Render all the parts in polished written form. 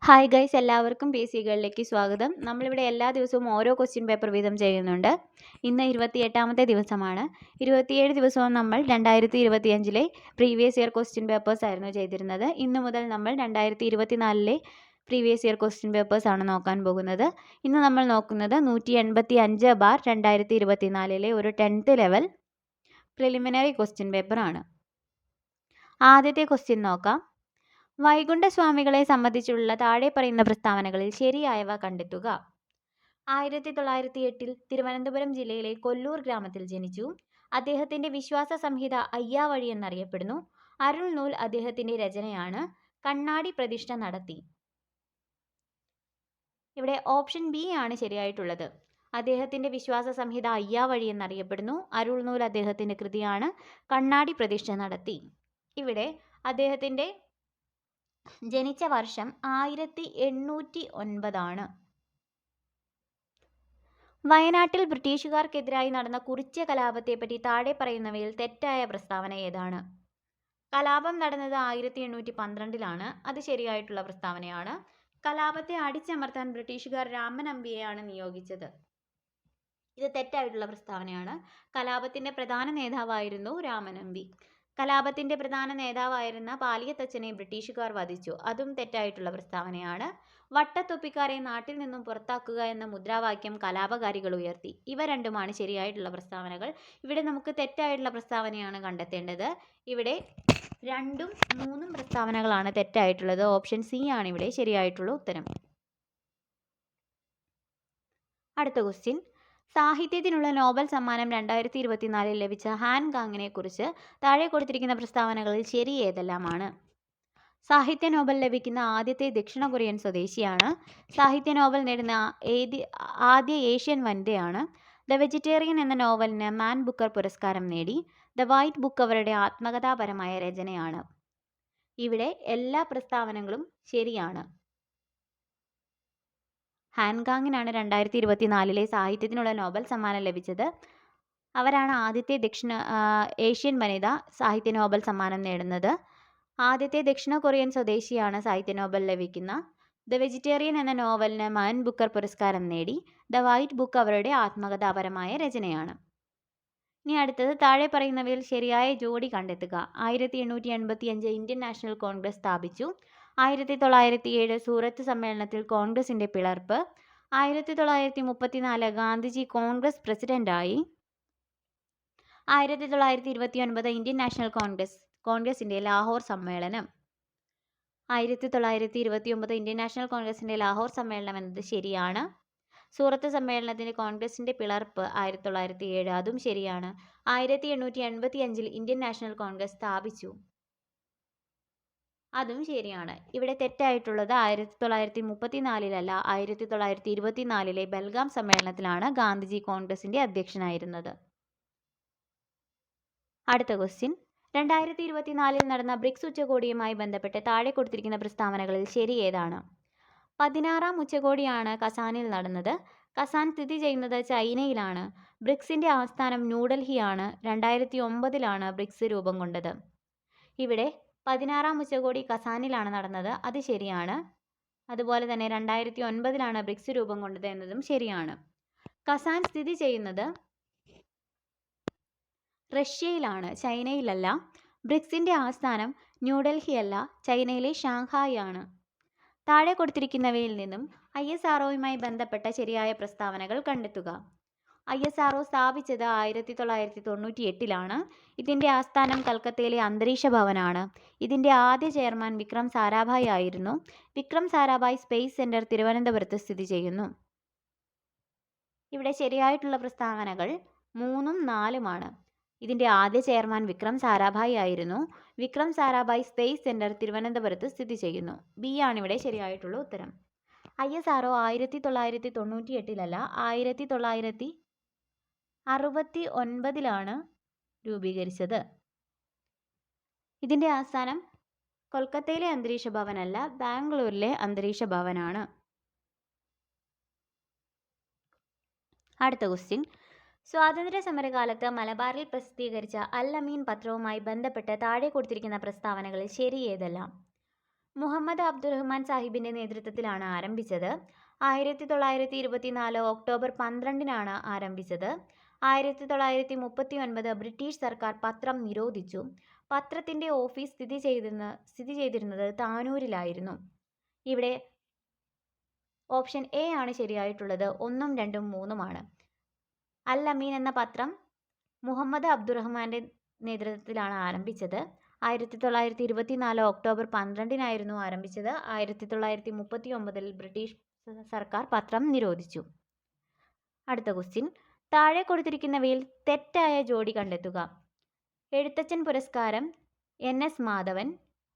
Hi guys, എല്ലാവർക്കും P ഗൈഡിലേക്ക് സ്വാഗതം. നമ്മളിവിടെ എല്ലാ ദിവസവും ഓരോ ക്വസ്റ്റ്യൻ പേപ്പർ വീതം ചെയ്യുന്നുണ്ട്. ഇന്ന് 28ാമത്തെ ദിവസമാണ്. 27 ദിവസവും നമ്മൾ 2025 പ്രീവിയസ് ഇയർ ക്വസ്റ്റ്യൻ പേപ്പേഴ്സ് ആയിരുന്നു ചെയ്തിരുന്നത്. ഇന്ന് മുതൽ നമ്മൾ 2024 പ്രീവിയസ് ഇയർ ക്വസ്റ്റ്യൻ പേപ്പേഴ്സ് ആണ് നോക്കാൻ പോകുന്നത്. ഇന്ന് നമ്മൾ നോക്കുന്നത് 185/2024 ഒരു 10th level preliminary question paper ആണ്. ആദ്യത്തെ ക്വസ്റ്റ്യൻ നോക്കാം. വൈകുണ്ഠസ്വാമികളെ സംബന്ധിച്ചുള്ള താഴെ പറയുന്ന പ്രസ്താവനകളിൽ ശരിയായവ കണ്ടെത്തുക. 1908 തിരുവനന്തപുരം ജില്ലയിലെ കൊല്ലൂർ ഗ്രാമത്തിൽ ജനിച്ചു. അദ്ദേഹത്തിന്റെ വിശ്വാസ സംഹിത അയ്യാവഴി എന്നറിയപ്പെടുന്നു. അരുൾനൂൽ അദ്ദേഹത്തിന്റെ രചനയാണ്. കണ്ണാടി പ്രതിഷ്ഠ നടത്തി. ഇവിടെ ഓപ്ഷൻ ബി ആണ് ശരിയായിട്ടുള്ളത്. അദ്ദേഹത്തിന്റെ വിശ്വാസ സംഹിത അയ്യാവഴി എന്നറിയപ്പെടുന്നു. അരുൾനൂൽ അദ്ദേഹത്തിന്റെ കൃതിയാണ്. കണ്ണാടി പ്രതിഷ്ഠ നടത്തി. ഇവിടെ അദ്ദേഹത്തിന്റെ ജനിച്ച വർഷം 1809 ആണ്. വയനാട്ടിൽ ബ്രിട്ടീഷുകാർക്കെതിരായി നടന്ന കുറിച്യ കലാപത്തെപ്പറ്റി താഴെ പറയുന്നവയിൽ തെറ്റായ പ്രസ്താവന ഏതാണ്? കലാപം നടന്നത് 1812 അത് ശരിയായിട്ടുള്ള പ്രസ്താവനയാണ്. കലാപത്തെ അടിച്ചമർത്താൻ ബ്രിട്ടീഷുകാർ രാമൻ അമ്പിയെയാണ് നിയോഗിച്ചത്. ഇത് തെറ്റായിട്ടുള്ള പ്രസ്താവനയാണ്. കലാപത്തിന്റെ പ്രധാന നേതാവായിരുന്നു രാമൻ അമ്പി. കലാപത്തിന്റെ പ്രധാന നേതാവായിരുന്ന പാലിയത്തച്ഛനെ ബ്രിട്ടീഷുകാർ വധിച്ചു. അതും തെറ്റായിട്ടുള്ള പ്രസ്താവനയാണ്. വട്ടത്തൊപ്പിക്കാരെ നാട്ടിൽ നിന്നും പുറത്താക്കുക എന്ന മുദ്രാവാക്യം കലാപകാരികൾ ഉയർത്തി. ഇവ രണ്ടുമാണ് ശരിയായിട്ടുള്ള പ്രസ്താവനകൾ. ഇവിടെ നമുക്ക് തെറ്റായിട്ടുള്ള പ്രസ്താവനയാണ് കണ്ടെത്തേണ്ടത്. ഇവിടെ 2ഉം 3ഉം പ്രസ്താവനകളാണ് തെറ്റായിട്ടുള്ളത്. ഓപ്ഷൻ സി ആണ് ഇവിടെ ശരിയായിട്ടുള്ള ഉത്തരം. അടുത്ത ക്വസ്റ്റ്യൻ. സാഹിത്യത്തിനുള്ള നോബൽ സമ്മാനം 2024 ലഭിച്ച ഹാൻ കാങ്ങിനെ കുറിച്ച് താഴെ കൊടുത്തിരിക്കുന്ന പ്രസ്താവനകളിൽ ശരി ഏതെല്ലാമാണ്? സാഹിത്യ നോബൽ ലഭിക്കുന്ന ആദ്യത്തെ ദക്ഷിണ കൊറിയൻ സ്വദേശിയാണ്. സാഹിത്യ നോബൽ നേടുന്ന ആദ്യ ഏഷ്യൻ വനിതയാണ്. ദ വെജിറ്റേറിയൻ എന്ന നോവലിന് മാൻ ബുക്കർ പുരസ്കാരം നേടി. ദ വൈറ്റ് ബുക്ക് അവരുടെ ആത്മകഥാപരമായ രചനയാണ്. ഇവിടെ എല്ലാ പ്രസ്താവനകളും ശരിയാണ്. ഹാൻകാങ്ങിനാണ് 2024 സാഹിത്യത്തിനുള്ള നോബൽ സമ്മാനം ലഭിച്ചത്. അവരാണ് ആദ്യത്തെ ദക്ഷിണ ഏഷ്യൻ വനിത സാഹിത്യ നോബൽ സമ്മാനം നേടുന്നത്. ആദ്യത്തെ ദക്ഷിണ കൊറിയൻ സ്വദേശിയാണ് സാഹിത്യ നോബൽ ലഭിക്കുന്ന. ദ വെജിറ്റേറിയൻ എന്ന നോവലിന് മാൻ ബുക്കർ പുരസ്കാരം നേടി. ദ വൈറ്റ് ബുക്ക് അവരുടെ ആത്മകഥാപരമായ രചനയാണ്. ഇനി അടുത്തത് താഴെ പറയുന്നവയിൽ ശരിയായ ജോഡി കണ്ടെത്തുക. 1885 ഇന്ത്യൻ നാഷണൽ കോൺഗ്രസ് സ്ഥാപിച്ചു. 1907 സൂറത്ത് സമ്മേളനത്തിൽ കോൺഗ്രസിന്റെ പിളർപ്പ്. 1934 ഗാന്ധിജി കോൺഗ്രസ് പ്രസിഡന്റായി. 1929 ഇന്ത്യൻ നാഷണൽ കോൺഗ്രസിന്റെ ലാഹോർ സമ്മേളനം. 1929 ഇന്ത്യൻ നാഷണൽ കോൺഗ്രസിന്റെ ലാഹോർ സമ്മേളനം എന്നത് ശരിയാണ്. സൂറത്ത് സമ്മേളനത്തിന് കോൺഗ്രസിന്റെ പിളർപ്പ് 1907 അതും ശരിയാണ്. 1885 ഇന്ത്യൻ നാഷണൽ കോൺഗ്രസ് സ്ഥാപിച്ചു. അതും ശരിയാണ്. ഇവിടെ തെറ്റായിട്ടുള്ളത് 1934 1924 ബൽഗാം സമ്മേളനത്തിലാണ് ഗാന്ധിജി കോൺഗ്രസിന്റെ അധ്യക്ഷനായിരുന്നത്. അടുത്ത ക്വസ്റ്റ്യൻ. 2024 നടന്ന ബ്രിക്സ് ഉച്ചകോടിയുമായി ബന്ധപ്പെട്ട് താഴെ കൊടുത്തിരിക്കുന്ന പ്രസ്താവനകളിൽ ശരി ഏതാണ്? 16ാം ഉച്ചകോടിയാണ് കസാനിൽ നടന്നത്. കസാൻ സ്ഥിതി ചെയ്യുന്നത് ചൈനയിലാണ്. ബ്രിക്സിന്റെ ആസ്ഥാനം ന്യൂഡൽഹിയാണ്. 2009 ബ്രിക്സ് രൂപം കൊണ്ടത്. ഇവിടെ 16ാം ഉച്ചകോടി കസാനിലാണ് നടന്നത്. അത് ശരിയാണ്. അതുപോലെ തന്നെ 2009 ബ്രിക്സ് രൂപം കൊണ്ടത് എന്നതും ശരിയാണ്. കസാൻ സ്ഥിതി ചെയ്യുന്നത് റഷ്യയിലാണ്, ചൈനയിലല്ല. ബ്രിക്സിന്റെ ആസ്ഥാനം ന്യൂഡൽഹിയല്ല, ചൈനയിലെ ഷാങ്ഹായ് ആണ്. താഴെ കൊടുത്തിരിക്കുന്നവയിൽ നിന്നും ISROയുമായി ബന്ധപ്പെട്ട ശരിയായ പ്രസ്താവനകൾ കണ്ടെത്തുക. ISRO സ്ഥാപിച്ചത് 1998 ഇതിന്റെ ആസ്ഥാനം കൽക്കത്തയിലെ അന്തരീക്ഷ ഭവനാണ്. ഇതിന്റെ ആദ്യ ചെയർമാൻ വിക്രം സാരാഭായ് ആയിരുന്നു. വിക്രം സാരാഭായ് സ്പേസ് സെന്റർ തിരുവനന്തപുരത്ത് സ്ഥിതി ചെയ്യുന്നു. ഇവിടെ ശരിയായിട്ടുള്ള പ്രസ്താവനകൾ 3ഉം 4ഉമാണ്. ഇതിന്റെ ആദ്യ ചെയർമാൻ വിക്രം സാരാഭായ് ആയിരുന്നു. വിക്രം സാരാഭായ് സ്പേസ് സെന്റർ തിരുവനന്തപുരത്ത് സ്ഥിതി ചെയ്യുന്നു. ബി ആണ് ഇവിടെ ശരിയായിട്ടുള്ള ഉത്തരം. ISRO 1998 1969 രൂപീകരിച്ചത്. ഇതിന്റെ ആസ്ഥാനം കൊൽക്കത്തയിലെ അന്തരീക്ഷ ഭവനല്ല, ബാംഗ്ലൂരിലെ അന്തരീക്ഷ ഭവനാണ്. അടുത്ത ക്വസ്റ്റ്യൻ. സ്വാതന്ത്ര്യ സമരകാലത്ത് മലബാറിൽ പ്രസിദ്ധീകരിച്ച അൽ അമീൻ പത്രവുമായി ബന്ധപ്പെട്ട് താഴെ കൊടുത്തിരിക്കുന്ന പ്രസ്താവനകളിൽ ശരി ഏതെല്ലാം? മുഹമ്മദ് അബ്ദുറഹ്മാൻ സാഹിബിൻ്റെ നേതൃത്വത്തിലാണ് ആരംഭിച്ചത്. 1924 ഒക്ടോബർ 12-നാണ് ആരംഭിച്ചത്. 1939 ബ്രിട്ടീഷ് സർക്കാർ പത്രം നിരോധിച്ചു. പത്രത്തിൻ്റെ ഓഫീസ് സ്ഥിതി ചെയ്തിരുന്നത് താനൂരിലായിരുന്നു. ഇവിടെ ഓപ്ഷൻ എ ആണ് ശരിയായിട്ടുള്ളത്. 1, 2, 3 അൽ അമീൻ എന്ന പത്രം മുഹമ്മദ് അബ്ദുറഹ്മാൻ്റെ നേതൃത്വത്തിലാണ് ആരംഭിച്ചത്. 1924 ഒക്ടോബർ 12-നായിരുന്നു ആരംഭിച്ചത്. 1939 ബ്രിട്ടീഷ് സർക്കാർ പത്രം നിരോധിച്ചു. അടുത്ത ക്വസ്റ്റ്യൻ, താഴെ കൊടുത്തിരിക്കുന്നവയിൽ തെറ്റായ ജോഡി കണ്ടെത്തുക. എഴുത്തച്ഛൻ പുരസ്കാരം NS മാധവൻ,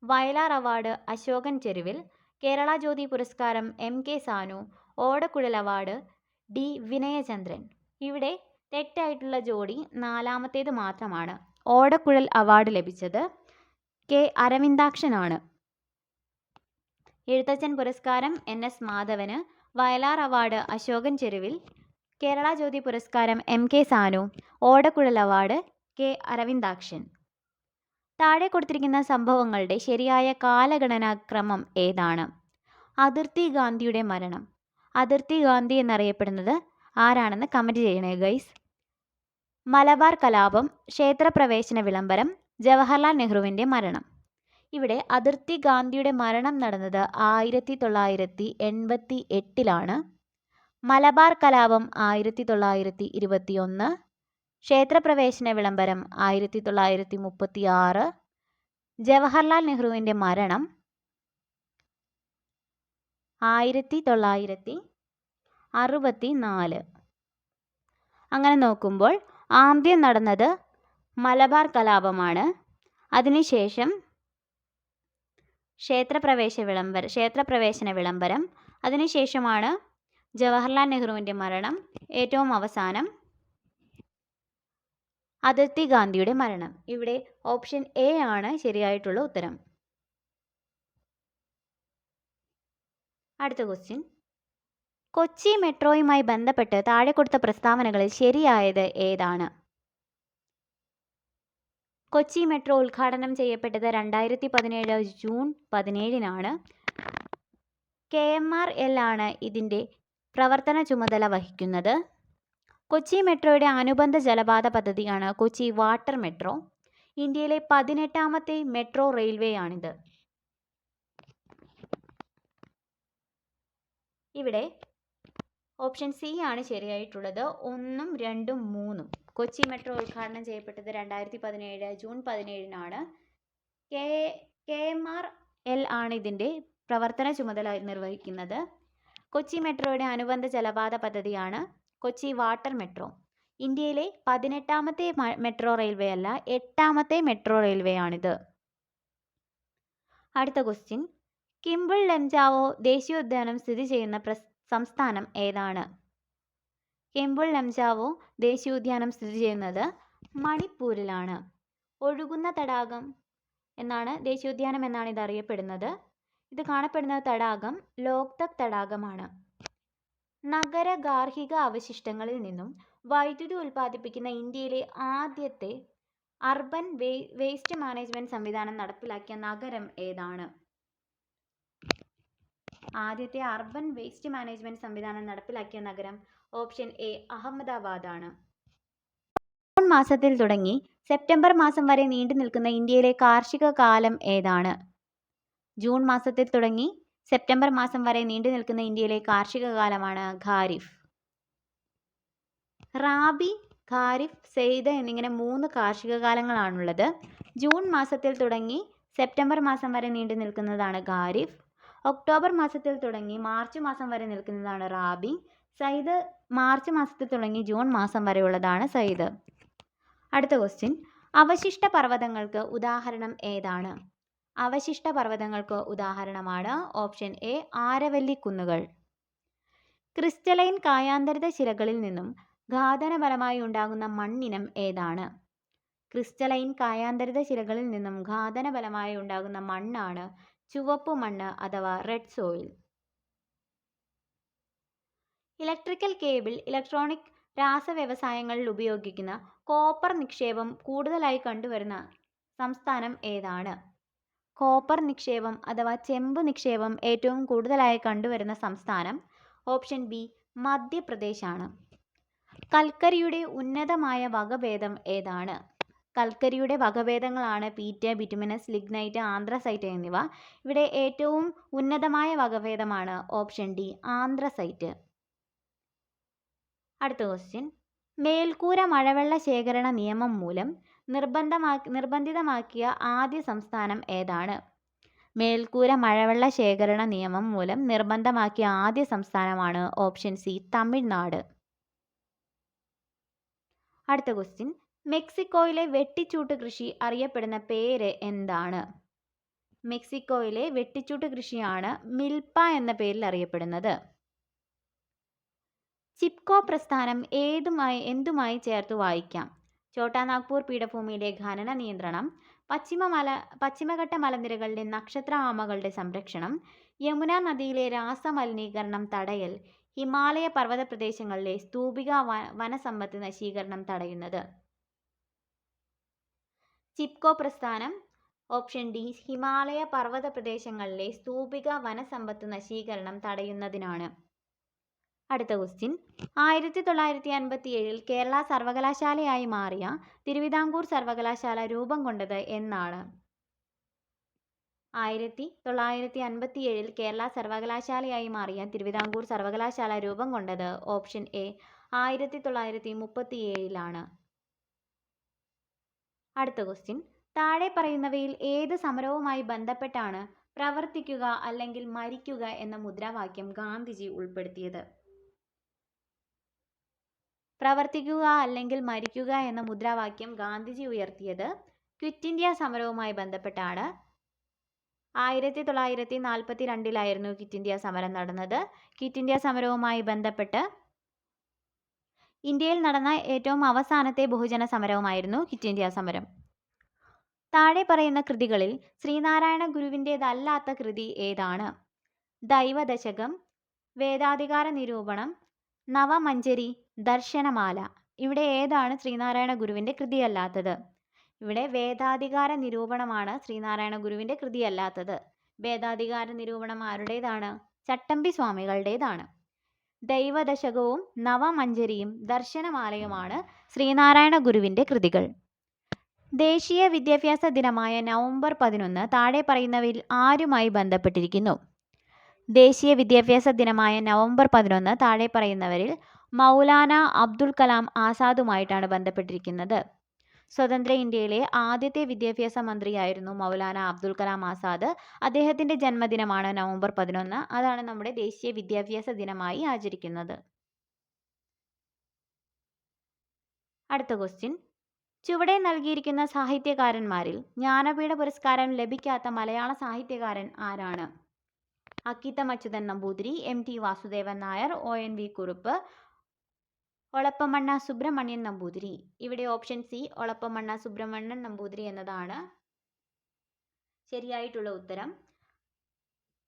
വയലാർ അവാർഡ് അശോകൻ ചെരുവിൽ, കേരള ജ്യോതി പുരസ്കാരം MK സാനു, ഓടക്കുഴൽ അവാർഡ് D വിനയചന്ദ്രൻ. ഇവിടെ തെറ്റായിട്ടുള്ള ജോഡി നാലാമത്തേത് മാത്രമാണ്. ഓടക്കുഴൽ അവാർഡ് ലഭിച്ചത് K അരവിന്ദാക്ഷനാണ്. എഴുത്തച്ഛൻ പുരസ്കാരം NS മാധവന്, വയലാർ അവാർഡ് അശോകൻ ചെരുവിൽ, കേരള ജ്യോതി പുരസ്കാരം MK സാനു, ഓടക്കുഴൽ അവാർഡ് K അരവിന്ദാക്ഷൻ. താഴെ കൊടുത്തിരിക്കുന്ന സംഭവങ്ങളുടെ ശരിയായ കാലഗണനാക്രമം ഏതാണ്? അതിർത്തി ഗാന്ധിയുടെ മരണം. അതിർത്തി ഗാന്ധി എന്നറിയപ്പെടുന്നത് ആരാണെന്ന് കമൻറ്റ് ചെയ്യണേ ഗൈസ്. മലബാർ കലാപം, ക്ഷേത്രപ്രവേശന വിളംബരം, ജവഹർലാൽ നെഹ്റുവിൻ്റെ മരണം. ഇവിടെ അതിർത്തി ഗാന്ധിയുടെ മരണം നടന്നത് 1988-ലാണ്. മലബാർ കലാപം 1921, ക്ഷേത്രപ്രവേശന വിളംബരം 1936, ജവഹർലാൽ നെഹ്റുവിൻ്റെ മരണം 1964. അങ്ങനെ നോക്കുമ്പോൾ ആദ്യം നടന്നത് മലബാർ കലാപമാണ്. അതിനുശേഷം ക്ഷേത്രപ്രവേശന വിളംബരം, അതിനുശേഷമാണ് ജവഹർലാൽ നെഹ്റുവിൻ്റെ മരണം, ഏറ്റവും അവസാനം അതിർത്തി ഗാന്ധിയുടെ മരണം. ഇവിടെ ഓപ്ഷൻ എ ആണ് ശരിയായിട്ടുള്ള ഉത്തരം. അടുത്ത ക്വസ്റ്റ്യൻ, കൊച്ചി മെട്രോയുമായി ബന്ധപ്പെട്ട് താഴെ കൊടുത്ത പ്രസ്താവനകളിൽ ശരിയായത് ഏതാണ്? കൊച്ചി മെട്രോ ഉദ്ഘാടനം ചെയ്യപ്പെട്ടത് 2017 ജൂൺ 17-നാണ്. KMRL ആണ് ഇതിൻ്റെ പ്രവർത്തന ചുമതല വഹിക്കുന്നത്. കൊച്ചി മെട്രോയുടെ അനുബന്ധ ജലപാത പദ്ധതിയാണ് കൊച്ചി വാട്ടർ മെട്രോ. ഇന്ത്യയിലെ 18ാമത്തെ മെട്രോ റെയിൽവേയാണിത്. ഇവിടെ ഓപ്ഷൻ സി ആണ് ശരിയായിട്ടുള്ളത്. 1, 2, 3. കൊച്ചി മെട്രോ ഉദ്ഘാടനം ചെയ്യപ്പെട്ടത് 2017 ജൂൺ 17-നാണ്. KMRL ആണ് ഇതിൻ്റെ പ്രവർത്തന ചുമതല നിർവഹിക്കുന്നത്. കൊച്ചി മെട്രോയുടെ അനുബന്ധ ജലപാത പദ്ധതിയാണ് കൊച്ചി വാട്ടർ മെട്രോ. ഇന്ത്യയിലെ 18ാമത്തെ മെട്രോ റെയിൽവേ അല്ല, 8ാമത്തെ മെട്രോ റെയിൽവേ ആണിത്. അടുത്ത ക്വസ്റ്റ്യൻ, കിംബിൾ ലംജാവോ ദേശീയോദ്യാനം സ്ഥിതി ചെയ്യുന്ന സംസ്ഥാനം ഏതാണ്? കിംബിൾ ലംജാവോ ദേശീയോദ്യാനം സ്ഥിതി ചെയ്യുന്നത് മണിപ്പൂരിലാണ്. ഒഴുകുന്ന തടാകം എന്നാണ് ദേശീയോദ്യാനം എന്നാണ് ഇത് അറിയപ്പെടുന്നത്. ഇത് കാണപ്പെടുന്ന തടാകം ലോക്തക് തടാകമാണ്. നഗര ഗാർഹിക അവശിഷ്ടങ്ങളിൽ നിന്നും വൈദ്യുതി ഉൽപ്പാദിപ്പിക്കുന്ന ഇന്ത്യയിലെ ആദ്യത്തെ അർബൻ വേസ്റ്റ് മാനേജ്മെൻറ്റ് സംവിധാനം നടപ്പിലാക്കിയ നഗരം ഏതാണ്? ആദ്യത്തെ അർബൻ വേസ്റ്റ് മാനേജ്മെൻറ്റ് സംവിധാനം നടപ്പിലാക്കിയ നഗരം ഓപ്ഷൻ എ അഹമ്മദാബാദ് ആണ്. ജൂൺ മാസത്തിൽ തുടങ്ങി സെപ്റ്റംബർ മാസം വരെ നീണ്ടു നിൽക്കുന്ന ഇന്ത്യയിലെ കാർഷിക കാലം ഏതാണ്? ജൂൺ മാസത്തിൽ തുടങ്ങി സെപ്റ്റംബർ മാസം വരെ നീണ്ടു നിൽക്കുന്ന ഇന്ത്യയിലെ കാർഷിക കാലമാണ് ഖാരിഫ്. റാബി, ഖാരിഫ്, സെയ്ദ് എന്നിങ്ങനെ 3 കാർഷിക കാലങ്ങളാണുള്ളത്. ജൂൺ മാസത്തിൽ തുടങ്ങി സെപ്റ്റംബർ മാസം വരെ നീണ്ടു നിൽക്കുന്നതാണ് ഖാരിഫ്. ഒക്ടോബർ മാസത്തിൽ തുടങ്ങി മാർച്ച് മാസം വരെ നിൽക്കുന്നതാണ് റാബി. സയ്ദ് മാർച്ച് മാസത്തിൽ തുടങ്ങി ജൂൺ മാസം വരെയുള്ളതാണ് സയ്ദ്. അടുത്ത ക്വസ്റ്റ്യൻ, അവശിഷ്ട പർവ്വതങ്ങൾക്ക് ഉദാഹരണം ഏതാണ്? അവശിഷ്ട പർവ്വതങ്ങൾക്ക് ഉദാഹരണമാണ് ഓപ്ഷൻ എ ആരവല്ലി കുന്നുകൾ. ക്രിസ്റ്റലൈൻ കായാന്തരിത ശിലകളിൽ നിന്നും ഘാതന ഫലമായി ഉണ്ടാകുന്ന മണ്ണിനം ഏതാണ്? ക്രിസ്റ്റലൈൻ കായാന്തരിത ശിലകളിൽ നിന്നും ഘാതന ഫലമായി ഉണ്ടാകുന്ന മണ്ണാണ് ചുവപ്പ് മണ്ണ് അഥവാ red soil. Electrical cable, electronic രാസവ്യവസായങ്ങളിൽ ഉപയോഗിക്കുന്ന കോപ്പർ നിക്ഷേപം കൂടുതലായി കണ്ടുവരുന്ന സംസ്ഥാനം ഏതാണ്? കോപ്പർ നിക്ഷേപം അഥവാ ചെമ്പ് നിക്ഷേപം ഏറ്റവും കൂടുതലായി കണ്ടുവരുന്ന സംസ്ഥാനം ഓപ്ഷൻ ബി മധ്യപ്രദേശാണ്. കൽക്കരിയുടെ ഉന്നതമായ വകഭേദം ഏതാണ്? കൽക്കരിയുടെ വകഭേദങ്ങളാണ് പീറ്റ്, ബിറ്റുമിനസ്, ലിഗ്നൈറ്റ്, ആന്ത്രസൈറ്റ് എന്നിവ. ഇവിടെ ഏറ്റവും ഉന്നതമായ വകഭേദമാണ് ഓപ്ഷൻ ഡി ആന്ത്രസൈറ്റ്. അടുത്ത ക്വസ്റ്റ്യൻ, മേൽക്കൂര മഴവെള്ള ശേഖരണ നിയമം മൂലം നിർബന്ധിതമാക്കിയ ആദ്യ സംസ്ഥാനം ഏതാണ്? മേൽക്കൂര മഴവെള്ള ശേഖരണ നിയമം മൂലം നിർബന്ധമാക്കിയ ആദ്യ സംസ്ഥാനമാണ് ഓപ്ഷൻ സി തമിഴ്നാട്. അടുത്ത ക്വസ്റ്റ്യൻ, മെക്സിക്കോയിലെ വെട്ടിച്ചൂട്ട് കൃഷി അറിയപ്പെടുന്ന പേര് എന്താണ്? മെക്സിക്കോയിലെ വെട്ടിച്ചൂട്ട് കൃഷിയാണ് മിൽപ്പ എന്ന പേരിൽ അറിയപ്പെടുന്നത്. ചിപ്കോ പ്രസ്ഥാനം എന്തുമായി ചേർത്ത് വായിക്കാം? ഛോട്ടാ നാഗ്പൂർ പീഠഭൂമിയിലെ ഖനന നിയന്ത്രണം, പശ്ചിമഘട്ട മലനിരകളിലെ നക്ഷത്ര ആമകളുടെ സംരക്ഷണം, യമുന നദിയിലെ രാസമലിനീകരണം തടയൽ, ഹിമാലയ പർവ്വത പ്രദേശങ്ങളിലെ സ്തൂപിക വനസമ്പത്ത് നശീകരണം തടയുന്നത്. ചിപ്കോ പ്രസ്ഥാനം ഓപ്ഷൻ ഡി ഹിമാലയ പർവ്വത പ്രദേശങ്ങളിലെ സ്തൂപിക വനസമ്പത്ത് നശീകരണം തടയുന്നതിനാണ്. അടുത്ത ക്വസ്റ്റ്യൻ, 1957 കേരള സർവകലാശാലയായി മാറിയ തിരുവിതാംകൂർ സർവകലാശാല രൂപം കൊണ്ടത് എന്നാണ്? 1957 കേരള സർവകലാശാലയായി മാറിയ തിരുവിതാംകൂർ സർവകലാശാല രൂപം കൊണ്ടത് ഓപ്ഷൻ എ 1937 അടുത്ത ക്വസ്റ്റ്യൻ, താഴെ പറയുന്നവയിൽ ഏത് സമരവുമായി ബന്ധപ്പെട്ടാണ് പ്രവർത്തിക്കുക അല്ലെങ്കിൽ മരിക്കുക എന്ന മുദ്രാവാക്യം ഗാന്ധിജി ഉൾപ്പെടുത്തിയത്? പ്രവർത്തിക്കുക അല്ലെങ്കിൽ മരിക്കുക എന്ന മുദ്രാവാക്യം ഗാന്ധിജി ഉയർത്തിയത് ക്വിറ്റ് ഇന്ത്യ സമരവുമായി ബന്ധപ്പെട്ടാണ്. 1942 ക്വിറ്റ് ഇന്ത്യ സമരം നടന്നത്. ക്വിറ്റ് ഇന്ത്യ സമരവുമായി ബന്ധപ്പെട്ട് ഇന്ത്യയിൽ നടന്ന ഏറ്റവും അവസാനത്തെ ബഹുജന സമരവുമായിരുന്നു ക്വിറ്റ് ഇന്ത്യ സമരം. താഴെ പറയുന്ന കൃതികളിൽ ശ്രീനാരായണ ഗുരുവിൻ്റേതല്ലാത്ത കൃതി ഏതാണ്? ദൈവദശകം, വേദാധികാര നിരൂപണം, നവമഞ്ജരി, ദർശനമാല. ഇവിടെ ഏതാണ് ശ്രീനാരായണ ഗുരുവിൻ്റെ കൃതിയല്ലാത്തത്? ഇവിടെ വേദാധികാര നിരൂപണമാണ് ശ്രീനാരായണ ഗുരുവിൻ്റെ കൃതിയല്ലാത്തത്. വേദാധികാര നിരൂപണം ആരുടേതാണ്? ചട്ടമ്പി സ്വാമികളുടേതാണ്. ദൈവദശകവും നവമഞ്ജരിയും ദർശനമാലയുമാണ് ശ്രീനാരായണ ഗുരുവിൻ്റെ കൃതികൾ. ദേശീയ വിദ്യാഭ്യാസ ദിനമായ നവംബർ 11 താഴെ പറയുന്നവയിൽ ആരുമായി ബന്ധപ്പെട്ടിരിക്കുന്നു? ദേശീയ വിദ്യാഭ്യാസ ദിനമായ നവംബർ 11 താഴെ പറയുന്നവരിൽ മൗലാന അബ്ദുൽ കലാം ആസാദുമായിട്ടാണ് ബന്ധപ്പെട്ടിരിക്കുന്നത്. സ്വതന്ത്ര ഇന്ത്യയിലെ ആദ്യത്തെ വിദ്യാഭ്യാസ മന്ത്രിയായിരുന്നു മൗലാന അബ്ദുൽ കലാം ആസാദ്. അദ്ദേഹത്തിൻ്റെ ജന്മദിനമാണ് നവംബർ 11. അതാണ് നമ്മുടെ ദേശീയ വിദ്യാഭ്യാസ ദിനമായി ആചരിക്കുന്നത്. അടുത്ത ക്വസ്റ്റ്യൻ, ചുവടെ നൽകിയിരിക്കുന്ന സാഹിത്യകാരന്മാരിൽ ജ്ഞാനപീഠ പുരസ്കാരം ലഭിക്കാത്ത മലയാള സാഹിത്യകാരൻ ആരാണ്? Akkitham Achuthan Namboothiri, M T Vasudevan Nair, ONV Kurup, Olappamanna Subramanian Namboothiri. ഇവിടെ ഓപ്ഷൻ സി ഒളപ്പമണ്ണ സുബ്രഹ്മണ്യൻ നമ്പൂതിരി എന്നതാണ് ശരിയായിട്ടുള്ള ഉത്തരം.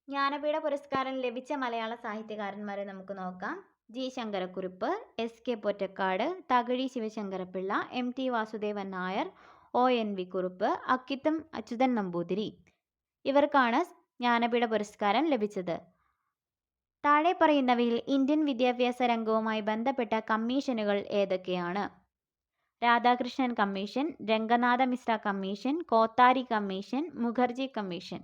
ജ്ഞാനപീഠ പുരസ്കാരം ലഭിച്ച മലയാള സാഹിത്യകാരന്മാരെ നമുക്ക് നോക്കാം. G Sankarakurup, SK Pottekkatt, Thakazhi Sivasankarapillai, MT Vasudevan Nair, ONV Kurup, Akkitham Achuthan Namboothiri. ഇവർക്കാണ് ജ്ഞാനപീഠ പുരസ്കാരം ലഭിച്ചത്. താഴെ പറയുന്നവയിൽ ഇന്ത്യൻ വിദ്യാഭ്യാസ രംഗവുമായി ബന്ധപ്പെട്ട കമ്മീഷനുകൾ ഏതൊക്കെയാണ്? Radhakrishnan commission, Ranganatha Mishra commission, Kothari commission, Mukherjee commission.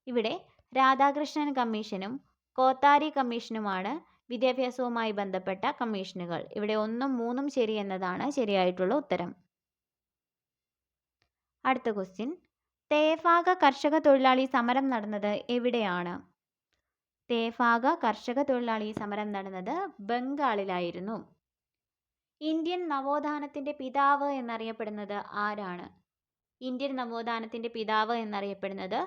ഇവിടെ രാധാകൃഷ്ണൻ കമ്മീഷനും കോത്താരി കമ്മീഷനുമാണ് വിദ്യാഭ്യാസവുമായി ബന്ധപ്പെട്ട കമ്മീഷനുകൾ. ഇവിടെ 1ഉം 3ഉം ശരി എന്നതാണ് ശരിയായിട്ടുള്ള ഉത്തരം. അടുത്ത ക്വസ്റ്റ്യൻ, തേഭാഗ കർഷക തൊഴിലാളി സമരം നടന്നത് എവിടെയാണ്? തേഭാഗ കർഷക തൊഴിലാളി സമരം നടന്നത് ബംഗാളിലായിരുന്നു. ഇന്ത്യൻ നവോത്ഥാനത്തിൻ്റെ പിതാവ് എന്നറിയപ്പെടുന്നത് ആരാണ്? ഇന്ത്യൻ നവോത്ഥാനത്തിൻ്റെ പിതാവ് എന്നറിയപ്പെടുന്നത്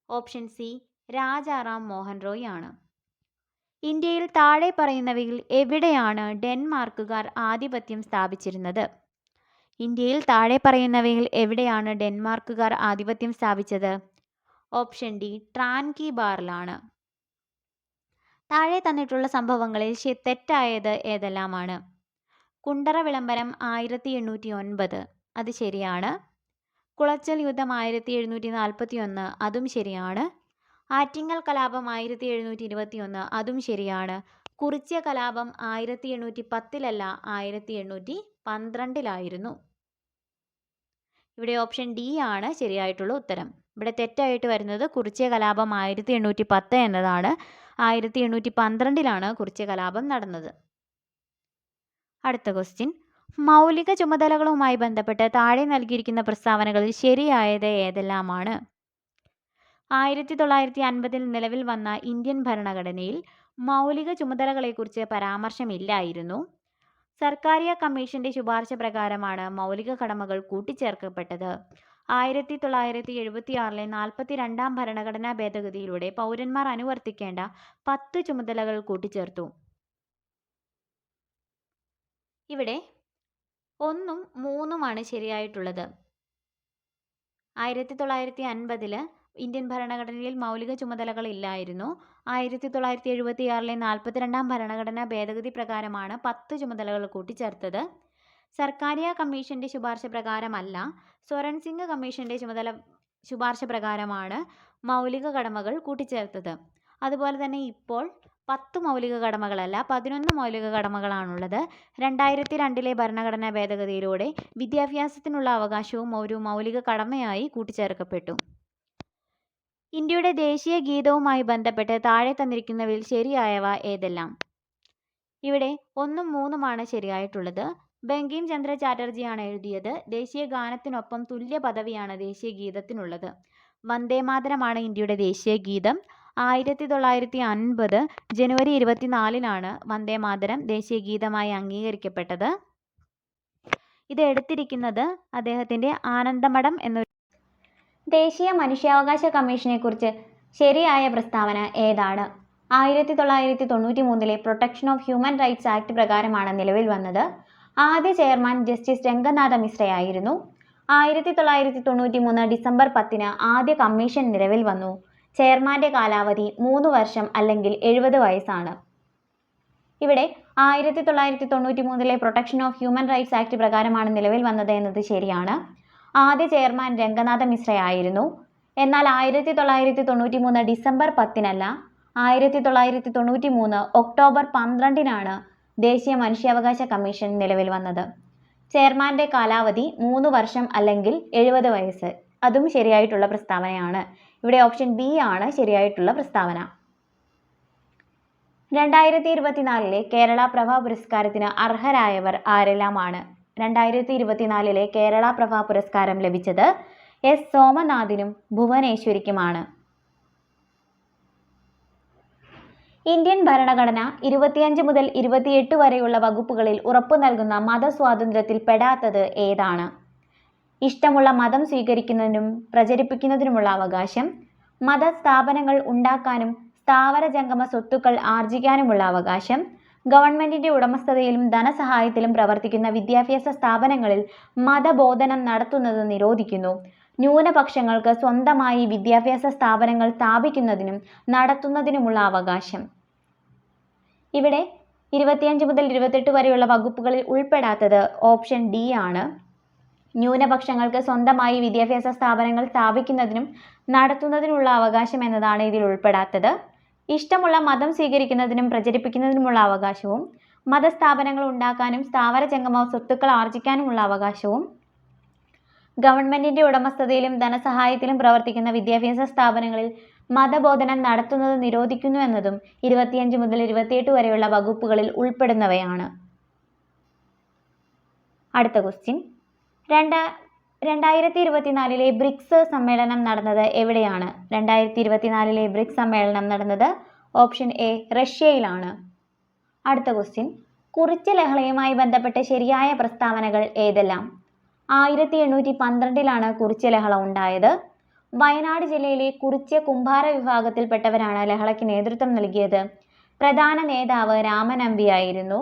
ഓപ്ഷൻ സി രാജാറാം മോഹൻ റോയ് ആണ്. ഇന്ത്യയിൽ താഴെ പറയുന്നവയിൽ എവിടെയാണ് ഡെൻമാർക്കുകാർ ആധിപത്യം സ്ഥാപിച്ചിരുന്നത്? ഇന്ത്യയിൽ താഴെ പറയുന്നവയിൽ എവിടെയാണ് ഡെൻമാർക്കുകാർ ആധിപത്യം സ്ഥാപിച്ചത്? ഓപ്ഷൻ ഡി ട്രാൻകിബാറിലാണ്. താഴെ തന്നിട്ടുള്ള സംഭവങ്ങളിൽ തെറ്റായത് ഏതെല്ലാമാണ്? കുണ്ടറ വിളംബരം 1809 അത് ശരിയാണ്. കുളച്ചൽ യുദ്ധം 1741 അതും ശരിയാണ്. ആറ്റിങ്ങൽ കലാപം 1721 അതും ശരിയാണ്. കുറിച്യ കലാപം 1810 1812 ഇവിടെ ഓപ്ഷൻ ഡി ആണ് ശരിയായിട്ടുള്ള ഉത്തരം. ഇവിടെ തെറ്റായിട്ട് വരുന്നത് കുറിച്യ കലാപം 1810 എന്നതാണ്. 1812 കുറിച്യ കലാപം നടന്നത്. അടുത്ത ക്വസ്റ്റ്യൻ, മൗലിക ചുമതലകളുമായി ബന്ധപ്പെട്ട് താഴെ നൽകിയിരിക്കുന്ന പ്രസ്താവനകളിൽ ശരിയായത് ഏതെല്ലാമാണ്? 1950 നിലവിൽ വന്ന ഇന്ത്യൻ ഭരണഘടനയിൽ മൗലിക ചുമതലകളെക്കുറിച്ച് പരാമർശമില്ലായിരുന്നു. സർക്കാരിയ കമ്മീഷന്റെ ശുപാർശ പ്രകാരമാണ് മൗലിക കടമകൾ കൂട്ടിച്ചേർക്കപ്പെട്ടത്. 1976 42-ാം ഭരണഘടനാ ഭേദഗതിയിലൂടെ പൗരന്മാർ അനുവർത്തിക്കേണ്ട 10 ചുമതലകൾ കൂട്ടിച്ചേർത്തു. ഇവിടെ 1ഉം 3ഉമാണ് ശരിയായിട്ടുള്ളത്. 1950 ഇന്ത്യൻ ഭരണഘടനയിൽ മൗലിക ചുമതലകൾ ഇല്ലായിരുന്നു. 1976 42-ാം ഭരണഘടനാ ഭേദഗതി പ്രകാരമാണ് 10 ചുമതലകൾ കൂട്ടിച്ചേർത്തത്. സർക്കാരിയ കമ്മീഷന്റെ ശുപാർശ പ്രകാരമല്ല, സ്വരൺ സിംഗ് കമ്മീഷന്റെ ശുപാർശ പ്രകാരമാണ് മൗലിക കടമകൾ കൂട്ടിച്ചേർത്തത്. അതുപോലെ തന്നെ ഇപ്പോൾ 10 മൗലിക കടമകളല്ല 11 മൗലിക കടമകളാണുള്ളത്. 2002 ഭരണഘടനാ ഭേദഗതിയിലൂടെ വിദ്യാഭ്യാസത്തിനുള്ള അവകാശവും ഒരു മൗലിക കടമയായി കൂട്ടിച്ചേർക്കപ്പെട്ടു. ഇന്ത്യയുടെ ദേശീയ ഗീതവുമായി ബന്ധപ്പെട്ട് താഴെ തന്നിരിക്കുന്നവയിൽ ശരിയായവ ഏതെല്ലാം? ഇവിടെ 1ഉം 3ഉമാണ് ശരിയായിട്ടുള്ളത്. ബങ്കിം ചന്ദ്ര ചാറ്റർജിയാണ് എഴുതിയത്. ദേശീയ ഗാനത്തിനൊപ്പം തുല്യ പദവിയാണ് ദേശീയ ഗീതത്തിനുള്ളത്. വന്ദേമാതരമാണ് ഇന്ത്യയുടെ ദേശീയ ഗീതം. 1950 ജനുവരി 24 വന്ദേമാതരം ദേശീയ ഗീതമായി അംഗീകരിക്കപ്പെട്ടത്. ഇത് എടുത്തിരിക്കുന്നത് അദ്ദേഹത്തിൻ്റെ ആനന്ദമഠം എന്നൊരു. ദേശീയ മനുഷ്യാവകാശ കമ്മീഷനെക്കുറിച്ച് ശരിയായ പ്രസ്താവന ഏതാണ്? 1993 protection of human rights act പ്രകാരമാണ് നിലവിൽ വന്നത്. ആദ്യ ചെയർമാൻ ജസ്റ്റിസ് രംഗനാഥ മിശ്രയായിരുന്നു. 1993 ഡിസംബർ 10 ആദ്യ കമ്മീഷൻ നിലവിൽ വന്നു. ചെയർമാന്റെ കാലാവധി 3 വർഷം അല്ലെങ്കിൽ 70 വയസ്സാണ്. ഇവിടെ 1993 protection of human rights act പ്രകാരമാണ് നിലവിൽ വന്നത് എന്നത് ശരിയാണ്. ആദ്യ ചെയർമാൻ രംഗനാഥ മിശ്രയായിരുന്നു. എന്നാൽ 1993 ഡിസംബർ 10 1993 ഒക്ടോബർ 12 ദേശീയ മനുഷ്യാവകാശ കമ്മീഷൻ നിലവിൽ വന്നത്. ചെയർമാന്റെ കാലാവധി 3 വർഷം അല്ലെങ്കിൽ 70 വയസ്സ്. അതും ശരിയായിട്ടുള്ള പ്രസ്താവനയാണ്. ഇവിടെ ഓപ്ഷൻ ബി ആണ് ശരിയായിട്ടുള്ള പ്രസ്താവന. 2024 കേരള പ്രഭ പുരസ്കാരത്തിന് അർഹരായവർ ആരെല്ലാമാണ്? 2024 കേരള പ്രഭ പുരസ്കാരം ലഭിച്ചത് എസ് സോമനാഥിനും ഭുവനേശ്വരിക്കുമാണ്. ഇന്ത്യൻ ഭരണഘടന 25 മുതൽ 28 വരെയുള്ള വകുപ്പുകളിൽ ഉറപ്പു നൽകുന്ന മതസ്വാതന്ത്ര്യത്തിൽ പെടാത്തത് ഏതാണ്? ഇഷ്ടമുള്ള മതം സ്വീകരിക്കുന്നതിനും പ്രചരിപ്പിക്കുന്നതിനുമുള്ള അവകാശം, മതസ്ഥാപനങ്ങൾ ഉണ്ടാക്കാനും സ്ഥാവര ജംഗമ സ്വത്തുക്കൾ ആർജിക്കാനുമുള്ള അവകാശം, ഗവൺമെന്റിന്റെ ഉടമസ്ഥതയിലും ധനസഹായത്തിലും പ്രവർത്തിക്കുന്ന വിദ്യാഭ്യാസ സ്ഥാപനങ്ങളിൽ മതബോധനം നടത്തുന്നത് നിരോധിക്കുന്നു. ന്യൂനപക്ഷങ്ങൾക്ക് സ്വന്തമായി വിദ്യാഭ്യാസ സ്ഥാപനങ്ങൾ സ്ഥാപിക്കുന്നതിനും നടത്തുന്നതിനുമുള്ള അവകാശം. ഇവിടെ 25 മുതൽ 28 വരെയുള്ള വകുപ്പുകളിൽ ഉൾപ്പെടാത്തത് ഓപ്ഷൻ ഡി ആണ്. ന്യൂനപക്ഷങ്ങൾക്ക് സ്വന്തമായി വിദ്യാഭ്യാസ സ്ഥാപനങ്ങൾ സ്ഥാപിക്കുന്നതിനും നടത്തുന്നതിനുള്ള അവകാശം എന്നതാണ് ഇതിൽ ഉൾപ്പെടാത്തത്. ഇഷ്ടമുള്ള മതം സ്വീകരിക്കുന്നതിനും പ്രചരിപ്പിക്കുന്നതിനുമുള്ള അവകാശവും, മതസ്ഥാപനങ്ങൾ ഉണ്ടാക്കാനും സ്ഥാവര ജംഗമ സ്വത്തുക്കൾ ആർജിക്കാനുമുള്ള അവകാശവും, ഗവൺമെന്റിന്റെ ഉടമസ്ഥതയിലും ധനസഹായത്തിലും പ്രവർത്തിക്കുന്ന വിദ്യാഭ്യാസ സ്ഥാപനങ്ങളിൽ മതബോധനം നടത്തുന്നത് നിരോധിക്കുന്നു എന്നതും 25 മുതൽ 28 വരെയുള്ള വകുപ്പുകളിൽ ഉൾപ്പെടുന്നവയാണ്. അടുത്ത ക്വസ്റ്റ്യൻ, 2024 ബ്രിക്സ് സമ്മേളനം നടന്നത് എവിടെയാണ്? 2024 ബ്രിക്സ് സമ്മേളനം നടന്നത് ഓപ്ഷൻ എ റഷ്യയിലാണ്. അടുത്ത ക്വസ്റ്റ്യൻ, കുറിച്യ ലഹളയുമായി ബന്ധപ്പെട്ട ശരിയായ പ്രസ്താവനകൾ ഏതെല്ലാം? 1812 കുറിച്യ ലഹള ഉണ്ടായത്. വയനാട് ജില്ലയിലെ കുറിച്യ കുംഭാര വിഭാഗത്തിൽപ്പെട്ടവരാണ് ലഹളയ്ക്ക് നേതൃത്വം നൽകിയത്. പ്രധാന നേതാവ് രാമനമ്പിയായിരുന്നു.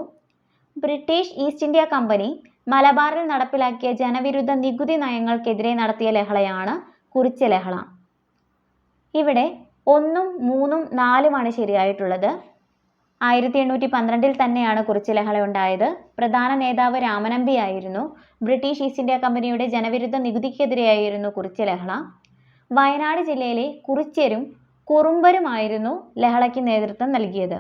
ബ്രിട്ടീഷ് ഈസ്റ്റ് ഇന്ത്യ കമ്പനി മലബാറിൽ നടപ്പിലാക്കിയ ജനവിരുദ്ധ നികുതി നയങ്ങൾക്കെതിരെ നടത്തിയ ലഹളയാണ് കുറിച്യ ലഹള. ഇവിടെ 1ഉം 3ഉം 4ഉമാണ് ശരിയായിട്ടുള്ളത്. 1812 തന്നെയാണ് കുറിച്യ ലഹള ഉണ്ടായത്. പ്രധാന നേതാവ് രാമനമ്പി ആയിരുന്നു. ബ്രിട്ടീഷ് ഈസ്റ്റ് ഇന്ത്യ കമ്പനിയുടെ ജനവിരുദ്ധ നികുതിക്കെതിരെയായിരുന്നു കുറിച്യ ലഹള. വയനാട് ജില്ലയിലെ കുറിച്യരും കുറുമ്പരുമായിരുന്നു ലഹളയ്ക്ക് നേതൃത്വം നൽകിയത്.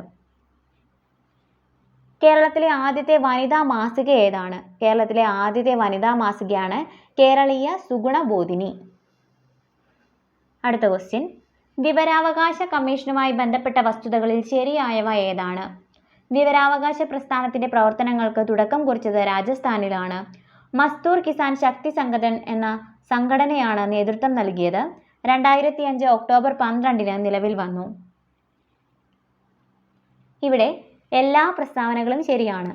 കേരളത്തിലെ ആദ്യത്തെ വനിതാ മാസിക ഏതാണ്? കേരളത്തിലെ ആദ്യത്തെ വനിതാ മാസികയാണ് കേരളീയ സുഗുണബോധിനി. അടുത്ത ക്വസ്റ്റ്യൻ, വിവരാവകാശ കമ്മീഷനുമായി ബന്ധപ്പെട്ട വസ്തുതകളിൽ ശരിയായവ ഏതാണ്? വിവരാവകാശ പ്രസ്ഥാനത്തിന്റെ പ്രവർത്തനങ്ങൾക്ക് തുടക്കം കുറിച്ചത് രാജസ്ഥാനിലാണ്. മസ്ദൂർ കിസാൻ ശക്തി സംഘടൻ എന്ന സംഘടനയാണ് നേതൃത്വം നൽകിയത്. 2005 ഒക്ടോബർ 12 നിലവിൽ വന്നു. ഇവിടെ എല്ലാ പ്രസ്താവനകളും ശരിയാണ്.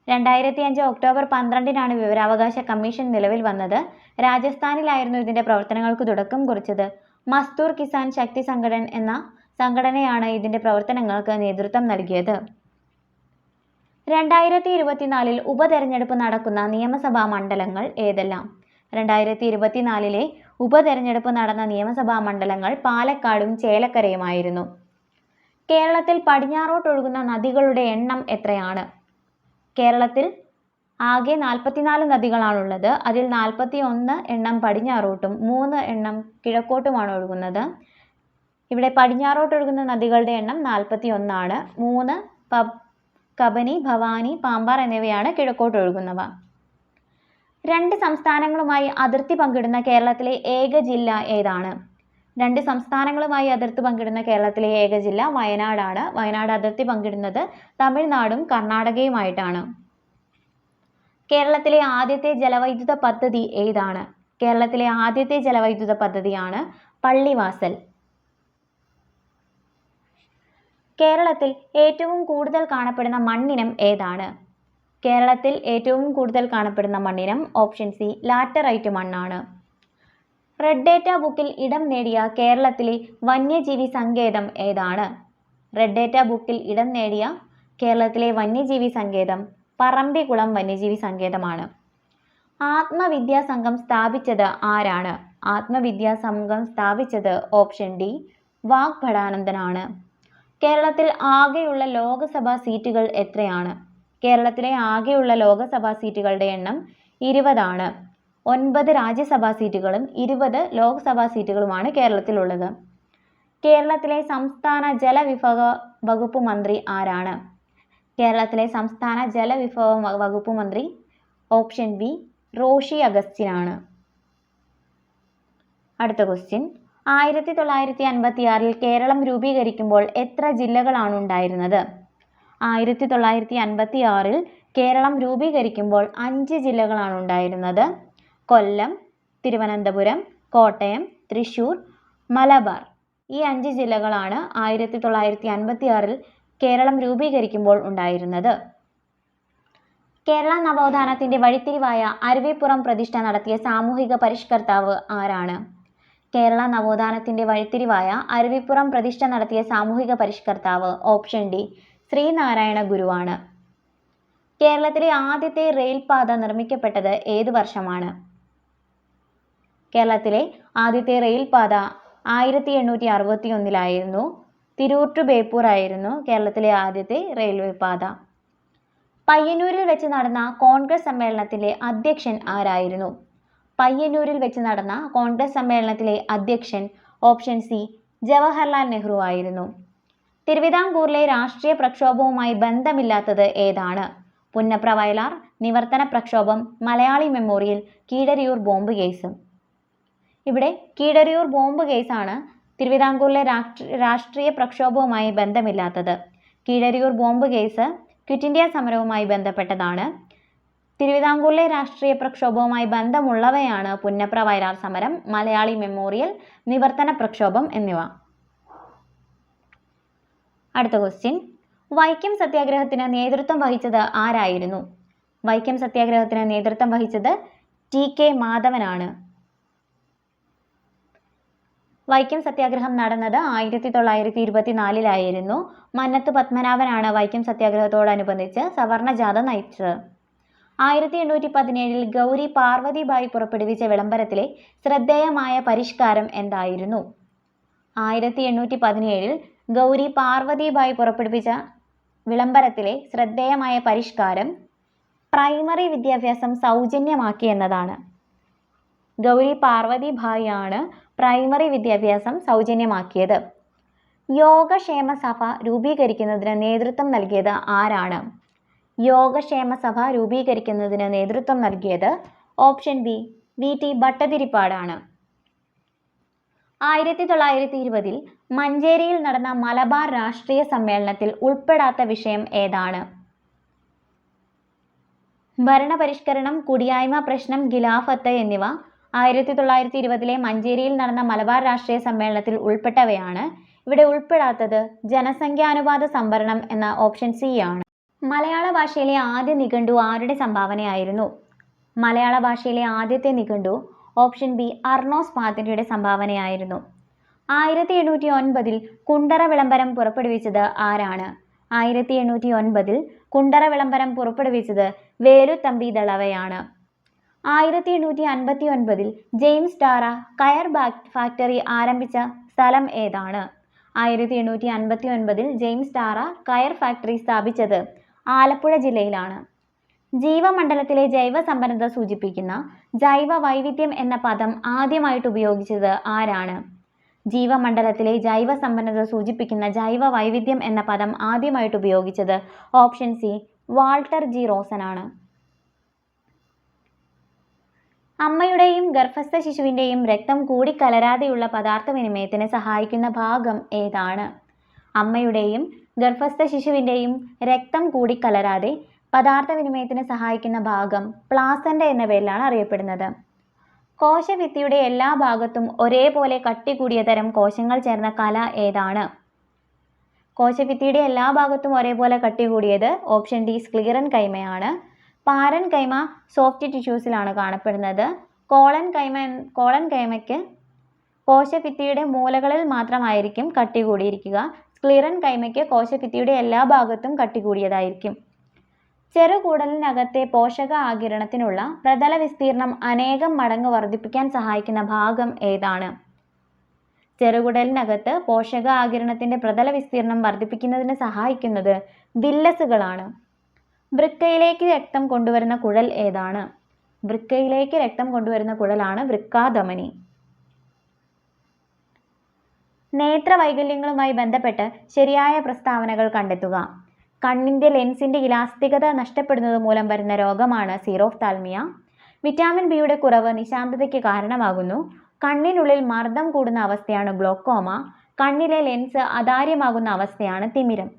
2005 ഒക്ടോബർ 12 വിവരാവകാശ കമ്മീഷൻ നിലവിൽ വന്നത്. രാജസ്ഥാനിലായിരുന്നു ഇതിന്റെ പ്രവർത്തനങ്ങൾക്ക് തുടക്കം കുറിച്ചത്. മസ്ദൂർ കിസാൻ ശക്തി സംഘടൻ എന്ന സംഘടനയാണ് ഇതിന്റെ പ്രവർത്തനങ്ങൾക്ക് നേതൃത്വം നൽകിയത്. 2024 ഉപതെരഞ്ഞെടുപ്പ് നടക്കുന്ന നിയമസഭാ മണ്ഡലങ്ങൾ ഏതെല്ലാം? 2024 ഉപതെരഞ്ഞെടുപ്പ് നടന്ന നിയമസഭാ മണ്ഡലങ്ങൾ പാലക്കാടും ചേലക്കരയുമായിരുന്നു. കേരളത്തിൽ പടിഞ്ഞാറോട്ടൊഴുകുന്ന നദികളുടെ എണ്ണം എത്രയാണ്? കേരളത്തിൽ ആകെ 44 നദികളാണുള്ളത്. അതിൽ 41 എണ്ണം പടിഞ്ഞാറോട്ടും 3 എണ്ണം കിഴക്കോട്ടുമാണ് ഒഴുകുന്നത്. ഇവിടെ പടിഞ്ഞാറോട്ടൊഴുകുന്ന നദികളുടെ എണ്ണം 41 3 കബനി, ഭവാനി, പാമ്പാർ എന്നിവയാണ് കിഴക്കോട്ടൊഴുകുന്നവ. 2 സംസ്ഥാനങ്ങളുമായി അതിർത്തി പങ്കിടുന്ന കേരളത്തിലെ ഏക ജില്ല ഏതാണ്? 2 സംസ്ഥാനങ്ങളുമായി അതിർത്തി പങ്കിടുന്ന കേരളത്തിലെ ഏക ജില്ല വയനാടാണ്. വയനാട് അതിർത്തി പങ്കിടുന്നത് തമിഴ്നാടും കർണാടകയുമായിട്ടാണ്. കേരളത്തിലെ ആദ്യത്തെ ജലവൈദ്യുത പദ്ധതി ഏതാണ്? കേരളത്തിലെ ആദ്യത്തെ ജലവൈദ്യുത പദ്ധതിയാണ് പള്ളിവാസൽ. കേരളത്തിൽ ഏറ്റവും കൂടുതൽ കാണപ്പെടുന്ന മണ്ണിനം ഏതാണ്? കേരളത്തിൽ ഏറ്റവും കൂടുതൽ കാണപ്പെടുന്ന മണ്ണിനം ഓപ്ഷൻ സി ലാറ്ററൈറ്റ് മണ്ണാണ്. റെഡ് ഡേറ്റ ബുക്കിൽ ഇടം നേടിയ കേരളത്തിലെ വന്യജീവി സങ്കേതം ഏതാണ്? റെഡ് ഡേറ്റ ബുക്കിൽ ഇടം നേടിയ കേരളത്തിലെ വന്യജീവി സങ്കേതം പറമ്പിക്കുളം വന്യജീവി സങ്കേതമാണ്. ആത്മവിദ്യാ സംഘം സ്ഥാപിച്ചത് ആരാണ്? ആത്മവിദ്യാ സംഘം സ്ഥാപിച്ചത് ഓപ്ഷൻ ഡി വാഗ്ഭടാനന്ദനാണ്. കേരളത്തിൽ ആകെയുള്ള ലോകസഭാ സീറ്റുകൾ എത്രയാണ്? കേരളത്തിലെ ആകെയുള്ള ലോകസഭാ സീറ്റുകളുടെ എണ്ണം 20 9 രാജ്യസഭാ സീറ്റുകളും 20 ലോക്സഭാ സീറ്റുകളുമാണ് കേരളത്തിലുള്ളത്. കേരളത്തിലെ സംസ്ഥാന ജലവിഭവ വകുപ്പ് മന്ത്രി ആരാണ്? കേരളത്തിലെ സംസ്ഥാന ജലവിഭവ വകുപ്പ് മന്ത്രി ഓപ്ഷൻ ബി റോഷി അഗസ്റ്റിനാണ്. അടുത്ത ക്വസ്റ്റ്യൻ, 1956 കേരളം രൂപീകരിക്കുമ്പോൾ എത്ര ജില്ലകളാണ് ഉണ്ടായിരുന്നത്? 1956 കേരളം രൂപീകരിക്കുമ്പോൾ 5 ജില്ലകളാണ് ഉണ്ടായിരുന്നത്. കൊല്ലം, തിരുവനന്തപുരം, കോട്ടയം, തൃശ്ശൂർ, മലബാർ. ഈ 5 ജില്ലകളാണ് 1956 കേരളം രൂപീകരിക്കുമ്പോൾ ഉണ്ടായിരുന്നത്. കേരള നവോത്ഥാനത്തിന്റെ വഴിത്തിരിവായ അരുവിപ്പുറം പ്രതിഷ്ഠ നടത്തിയ സാമൂഹിക പരിഷ്കർത്താവ് ആരാണ്? കേരള നവോത്ഥാനത്തിന്റെ വഴിത്തിരിവായ അരുവിപ്പുറം പ്രതിഷ്ഠ നടത്തിയ സാമൂഹിക പരിഷ്കർത്താവ് ഓപ്ഷൻ ഡി ശ്രീനാരായണ ഗുരുവാണ്. കേരളത്തിലെ ആദ്യത്തെ റെയിൽപാത നിർമ്മിക്കപ്പെട്ടത് ഏത് വർഷമാണ്? കേരളത്തിലെ ആദ്യത്തെ റെയിൽപാത 1861 തിരൂർ ടു ബേപ്പൂർ ആയിരുന്നു കേരളത്തിലെ ആദ്യത്തെ റെയിൽവേ പാത. പയ്യന്നൂരിൽ വെച്ച് നടന്ന കോൺഗ്രസ് സമ്മേളനത്തിലെ അധ്യക്ഷൻ ആരായിരുന്നു? പയ്യന്നൂരിൽ വെച്ച് നടന്ന കോൺഗ്രസ് സമ്മേളനത്തിലെ അധ്യക്ഷൻ ഓപ്ഷൻ സി ജവഹർലാൽ നെഹ്റു ആയിരുന്നു. തിരുവിതാംകൂറിലെ രാഷ്ട്രീയ പ്രക്ഷോഭവുമായി ബന്ധമില്ലാത്തത് ഏതാണ്? പുന്നപ്ര വയലാർ, നിവർത്തന പ്രക്ഷോഭം, Malayali memorial, Keezhariyur bomb case. ഇവിടെ കീഴരിയൂർ ബോംബ് കേസാണ് തിരുവിതാംകൂറിലെ രാഷ്ട്രീയ പ്രക്ഷോഭവുമായി ബന്ധമില്ലാത്തത്. Keezhariyur bomb case quit India സമരവുമായി ബന്ധപ്പെട്ടതാണ്. തിരുവിതാംകൂറിലെ രാഷ്ട്രീയ പ്രക്ഷോഭവുമായി ബന്ധമുള്ളവയാണ് പുന്നപ്ര വയലാർ സമരം, മലയാളി മെമ്മോറിയൽ, നിവർത്തന പ്രക്ഷോഭം എന്നിവ. അടുത്ത ക്വസ്റ്റ്യൻ, വൈക്കം സത്യാഗ്രഹത്തിന് നേതൃത്വം വഹിച്ചത് ആരായിരുന്നു? വൈക്കം സത്യാഗ്രഹത്തിന് നേതൃത്വം വഹിച്ചത് TK മാധവനാണ്. വൈക്കം സത്യാഗ്രഹം നടന്നത് 1924 മന്നത്ത് പത്മനാഭനാണ് വൈക്കം സത്യാഗ്രഹത്തോടനുബന്ധിച്ച് സവർണ ജാഥ നയിച്ചത്. 1817 ഗൗരി പാർവതിബായി പുറപ്പെടുവിച്ച വിളംബരത്തിലെ ശ്രദ്ധേയമായ പരിഷ്കാരം എന്തായിരുന്നു? 1817 ഗൗരി പാർവതിബായി പുറപ്പെടുവിച്ച വിളംബരത്തിലെ ശ്രദ്ധേയമായ പരിഷ്കാരം പ്രൈമറി വിദ്യാഭ്യാസം സൗജന്യമാക്കി എന്നതാണ്. ഗൗരി പാർവതി ഭായ് ആണ് പ്രൈമറി വിദ്യാഭ്യാസം സൗജന്യമാക്കിയത്. യോഗക്ഷേമ സഭ രൂപീകരിക്കുന്നതിന് നേതൃത്വം നൽകിയത് ആരാണ്? യോഗക്ഷേമ സഭ രൂപീകരിക്കുന്നതിന് നേതൃത്വം നൽകിയത് ഓപ്ഷൻ ബി VT ഭട്ടതിരിപ്പാടാണ്. 1920 മഞ്ചേരിയിൽ നടന്ന മലബാർ രാഷ്ട്രീയ സമ്മേളനത്തിൽ ഉൾപ്പെടാത്ത വിഷയം ഏതാണ്? ഭരണപരിഷ്കരണം, കുടിയായ്മ പ്രശ്നം, ഖിലാഫത്ത് എന്നിവ 1920 മഞ്ചേരിയിൽ നടന്ന മലബാർ രാഷ്ട്രീയ സമ്മേളനത്തിൽ ഉൾപ്പെട്ടവയാണ്. ഇവിടെ ഉൾപ്പെടാത്തത് ജനസംഖ്യാനുപാത സംവരണം എന്ന ഓപ്ഷൻ സി ആണ്. മലയാള ഭാഷയിലെ ആദ്യ നിഘണ്ടു ആരുടെ സംഭാവനയായിരുന്നു? മലയാള ഭാഷയിലെ ആദ്യത്തെ നിഘണ്ടു ഓപ്ഷൻ ബി അർണോസ് പാതിരിയുടെ സംഭാവനയായിരുന്നു. 1809 കുണ്ടറ വിളംബരം പുറപ്പെടുവിച്ചത് ആരാണ്? 1809 കുണ്ടറ വിളംബരം പുറപ്പെടുവിച്ചത് വേലുത്തമ്പി ദളവയാണ്. 1859 ജെയിംസ് ടാറ കയർ ഫാക്ടറി ആരംഭിച്ച സ്ഥലം ഏതാണ്? 1859 ജെയിംസ് ടാറ കയർ ഫാക്ടറി സ്ഥാപിച്ചത് ആലപ്പുഴ ജില്ലയിലാണ്. ജീവമണ്ഡലത്തിലെ ജൈവസമ്പന്നത സൂചിപ്പിക്കുന്ന ജൈവ വൈവിധ്യം എന്ന പദം ആദ്യമായിട്ട് ഉപയോഗിച്ചത് ആരാണ്? ജീവമണ്ഡലത്തിലെ ജൈവസമ്പന്നത സൂചിപ്പിക്കുന്ന ജൈവ വൈവിധ്യം എന്ന പദം ആദ്യമായിട്ട് ഉപയോഗിച്ചത് option C Walter G Rosan ആണ്. അമ്മയുടെയും ഗർഭസ്ഥ ശിശുവിൻ്റെയും രക്തം കൂടിക്കലരാതെയുള്ള പദാർത്ഥ വിനിമയത്തിന് സഹായിക്കുന്ന ഭാഗം ഏതാണ്? അമ്മയുടെയും ഗർഭസ്ഥ ശിശുവിൻ്റെയും രക്തം കൂടിക്കലരാതെ പദാർത്ഥ വിനിമയത്തിന് സഹായിക്കുന്ന ഭാഗം പ്ലാസൻ്റ എന്ന പേരിലാണ് അറിയപ്പെടുന്നത്. കോശഭിത്തിയുടെ എല്ലാ ഭാഗത്തും ഒരേപോലെ കട്ടി കൂടിയ തരം കോശങ്ങൾ ചേർന്ന കല ഏതാണ്? കോശഭിത്തിയുടെ എല്ലാ ഭാഗത്തും ഒരേപോലെ കട്ടി കൂടിയത് ഓപ്ഷൻ ഡി സ്ക്ലീറൻ കൈമയാണ്. പാരൻ കൈമ സോഫ്റ്റ് ടിഷ്യൂസിലാണ് കാണപ്പെടുന്നത്. കോളൻ കൈമയ്ക്ക് കോശഭിത്തിയുടെ മൂലകളിൽ മാത്രമായിരിക്കും കട്ടി കൂടിയിരിക്കുക. സ്ക്ലീറൻ കൈമയ്ക്ക് കോശഭിത്തിയുടെ എല്ലാ ഭാഗത്തും കട്ടി കൂടിയതായിരിക്കും. ചെറുകൂടലിനകത്തെ പോഷക ആഗിരണത്തിനുള്ള പ്രതല വിസ്തീർണം അനേകം മടങ്ങ് വർദ്ധിപ്പിക്കാൻ സഹായിക്കുന്ന ഭാഗം ഏതാണ്? ചെറുകുടലിനകത്ത് പോഷക ആഗിരണത്തിന്റെ പ്രതല വിസ്തീർണം വർദ്ധിപ്പിക്കുന്നതിന് സഹായിക്കുന്നത് വില്ലസുകളാണ്. വൃക്കയിലേക്ക് രക്തം കൊണ്ടുവരുന്ന കുഴൽ ഏതാണ്? വൃക്കയിലേക്ക് രക്തം കൊണ്ടുവരുന്ന കുഴലാണ് വൃക്കാധമനി. നേത്രവൈകല്യങ്ങളുമായി ബന്ധപ്പെട്ട് ശരിയായ പ്രസ്താവനകൾ കണ്ടെത്തുക. കണ്ണിൻ്റെ ലെൻസിൻ്റെ ഇലാസ്തികത നഷ്ടപ്പെടുന്നത് മൂലം വരുന്ന രോഗമാണ് സീറോഫ്താൽമിയ. വിറ്റാമിൻ ബിയുടെ കുറവ് നിശാന്തതയ്ക്ക് കാരണമാകുന്നു. കണ്ണിനുള്ളിൽ മർദ്ദം കൂടുന്ന അവസ്ഥയാണ് ഗ്ലോക്കോമ. കണ്ണിലെ ലെൻസ് അതാര്യമാകുന്ന അവസ്ഥയാണ് തിമിരം.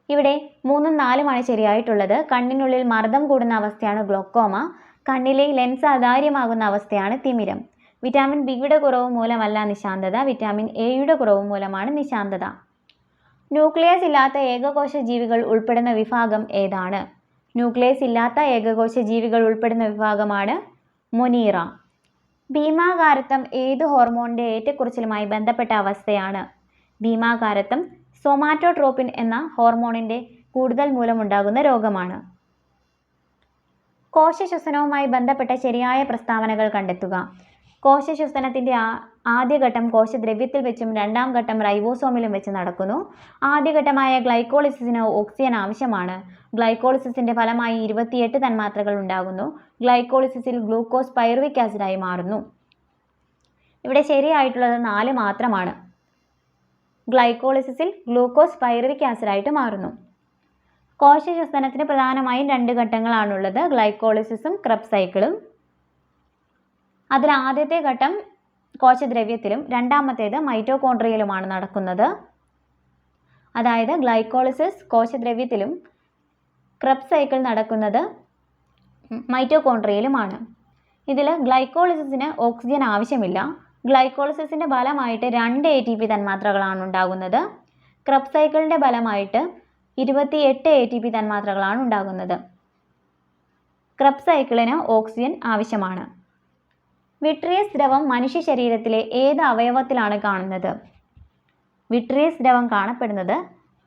ഇവിടെ 3ഉം 4ഉമാണ് ശരിയായിട്ടുള്ളത്. കണ്ണിനുള്ളിൽ മർദ്ദം കൂടുന്ന അവസ്ഥയാണ് ഗ്ലോക്കോമ. കണ്ണിലെ ലെൻസ് അതാര്യമാകുന്ന അവസ്ഥയാണ് തിമിരം. വിറ്റാമിൻ ബിയുടെ കുറവ് മൂലമല്ല നിശാന്തത, വിറ്റാമിൻ എയുടെ കുറവ് മൂലമാണ് നിശാന്തത. ന്യൂക്ലിയസ് ഇല്ലാത്ത ഏകകോശ ജീവികൾ ഉൾപ്പെടുന്ന വിഭാഗം ഏതാണ്? ന്യൂക്ലിയസ് ഇല്ലാത്ത ഏകകോശ ജീവികൾ ഉൾപ്പെടുന്ന വിഭാഗമാണ് മൊനീറ. ഭീമാകാരത്വം ഏത് ഹോർമോണിൻ്റെ ഏറ്റക്കുറച്ചിലുമായി ബന്ധപ്പെട്ട അവസ്ഥയാണ്? ഭീമാകാരത്വം സൊമാറ്റോട്രോപ്പിൻ എന്ന ഹോർമോണിൻ്റെ കൂടുതൽ മൂലമുണ്ടാകുന്ന രോഗമാണ്. കോശശ്വസനവുമായി ബന്ധപ്പെട്ട ശരിയായ പ്രസ്താവനകൾ കണ്ടെത്തുക. കോശശ്വസനത്തിൻ്റെ ആദ്യഘട്ടം കോശദ്രവ്യത്തിൽ വെച്ചും രണ്ടാം ഘട്ടം റൈബോസോമിലും വെച്ച് നടക്കുന്നു. ആദ്യഘട്ടമായ ഗ്ലൈക്കോളിസിസിന് ഓക്സിജൻ ആവശ്യമാണ്. ഗ്ലൈക്കോളിസിസിൻ്റെ ഫലമായി 28 തന്മാത്രകൾ ഉണ്ടാകുന്നു. ഗ്ലൈക്കോളിസിസിൽ ഗ്ലൂക്കോസ് പൈറുവിക് ആസിഡായി മാറുന്നു. ഇവിടെ ശരിയായിട്ടുള്ളത് 4 മാത്രമാണ്. ഗ്ലൈക്കോളിസിസിൽ ഗ്ലൂക്കോസ് പൈറുവിക് ആസിഡായിട്ട് മാറുന്നു. കോശശ്വസനത്തിന് പ്രധാനമായും 2 ഘട്ടങ്ങളാണുള്ളത്, ഗ്ലൈക്കോളിസിസും ക്രബ് സൈക്കിളും. അതിൽ ആദ്യത്തെ ഘട്ടം കോശദ്രവ്യത്തിലും രണ്ടാമത്തേത് മൈറ്റോകോൺട്രിയയിലുമാണ് നടക്കുന്നത്. അതായത് ഗ്ലൈക്കോളിസിസ് കോശദ്രവ്യത്തിലും ക്രബ് സൈക്കിൾ നടക്കുന്നത് മൈറ്റോകോൺട്രിയയിലുമാണ്. ഇതിൽ ഗ്ലൈക്കോളിസിസിന് ഓക്സിജൻ ആവശ്യമില്ല. ഗ്ലൈക്കോളിസിസിൻ്റെ ഫലമായിട്ട് 2 ATP തന്മാത്രകളാണ് ഉണ്ടാകുന്നത്. ക്രബ് സൈക്കിളിൻ്റെ ഫലമായിട്ട് 28 ATP തന്മാത്രകളാണ് ഉണ്ടാകുന്നത്. ക്രബ് സൈക്കിളിന് ഓക്സിജൻ ആവശ്യമാണ്. വിട്രിയസ് ദ്രവം മനുഷ്യ ശരീരത്തിലെ ഏത് അവയവത്തിലാണ് കാണുന്നത്? വിട്രിയസ് ദ്രവം കാണപ്പെടുന്നത്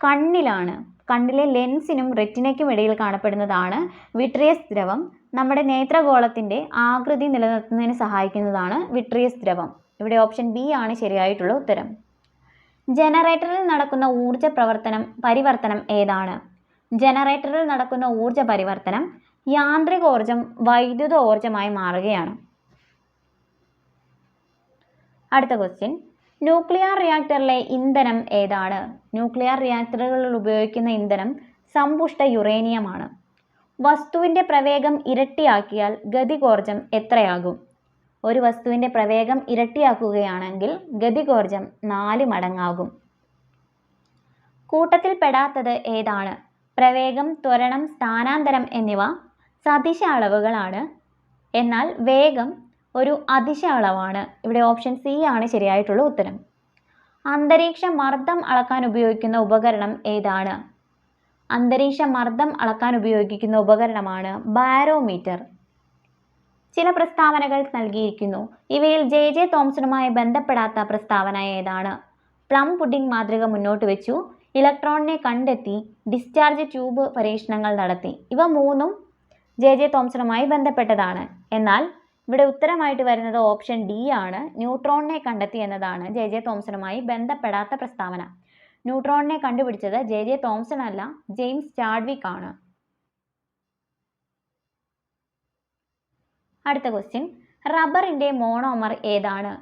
കണ്ണിലാണ്. കണ്ണിലെ ലെൻസിനും റെറ്റിനയ്ക്കും ഇടയിൽ കാണപ്പെടുന്നതാണ് വിട്രിയസ് ദ്രവം. നമ്മുടെ നേത്രഗോളത്തിൻ്റെ ആകൃതി നിലനിർത്തുന്നതിന് സഹായിക്കുന്നതാണ് വിട്രിയസ് ദ്രവം. ഇവിടെ ഓപ്ഷൻ ബി ആണ് ശരിയായിട്ടുള്ള ഉത്തരം. ജനറേറ്ററിൽ നടക്കുന്ന പരിവർത്തനം ഏതാണ്? ജനറേറ്ററിൽ നടക്കുന്ന ഊർജ്ജ പരിവർത്തനം യാന്ത്രികോർജ്ജം വൈദ്യുതോർജ്ജമായി മാറുകയാണ്. അടുത്ത ക്വസ്റ്റ്യൻ, ന്യൂക്ലിയർ റിയാക്ടറിലെ ഇന്ധനം ഏതാണ്? ന്യൂക്ലിയർ റിയാക്ടറുകളിൽ ഉപയോഗിക്കുന്ന ഇന്ധനം സമ്പുഷ്ട യുറേനിയമാണ്. വസ്തുവിൻ്റെ പ്രവേഗം ഇരട്ടിയാക്കിയാൽ ഗതികോർജ്ജം എത്രയാകും? ഒരു വസ്തുവിൻ്റെ പ്രവേഗം ഇരട്ടിയാക്കുകയാണെങ്കിൽ ഗതികോർജ്ജം 4 മടങ്ങാകും. കൂട്ടത്തിൽ പെടാത്തത് ഏതാണ്? പ്രവേഗം, ത്വരണം, സ്ഥാനാന്തരം എന്നിവ സദിശ അളവുകളാണ്. എന്നാൽ വേഗം ഒരു അതിശ അളവാണ്. ഇവിടെ ഓപ്ഷൻ സി ആണ് ശരിയായിട്ടുള്ള ഉത്തരം. അന്തരീക്ഷ മർദ്ദം അളക്കാൻ ഉപയോഗിക്കുന്ന ഉപകരണം ഏതാണ്? അന്തരീക്ഷ മർദ്ദം അളക്കാൻ ഉപയോഗിക്കുന്ന ഉപകരണമാണ് ബാരോമീറ്റർ. ചില പ്രസ്താവനകൾ നൽകിയിരിക്കുന്നു. ഇവയിൽ ജെ തോംസണുമായി ബന്ധപ്പെടാത്ത പ്രസ്താവന ഏതാണ്? പ്ലം പുഡിംഗ് മാതൃക മുന്നോട്ട് വെച്ചു, ഇലക്ട്രോണിനെ കണ്ടെത്തി, ഡിസ്ചാർജ് ട്യൂബ് പരീക്ഷണങ്ങൾ നടത്തി. ഇവ മൂന്നും ജെ തോംസണുമായി ബന്ധപ്പെട്ടതാണ്. എന്നാൽ ഇവിടെ ഉത്തരമായിട്ട് വരുന്നത് ഓപ്ഷൻ ഡി ആണ്. ന്യൂട്രോണിനെ കണ്ടെത്തി എന്നതാണ് ജെ തോംസണുമായി ബന്ധപ്പെടാത്ത പ്രസ്താവന. ന്യൂട്രോണിനെ കണ്ടുപിടിച്ചത് ജെ തോംസൺ അല്ല, ജെയിംസ് ചാഡ്വിക് ആണ്. അടുത്ത ക്വസ്റ്റ്യൻ, റബ്ബറിൻ്റെ മോണോമർ ഏതാണ്?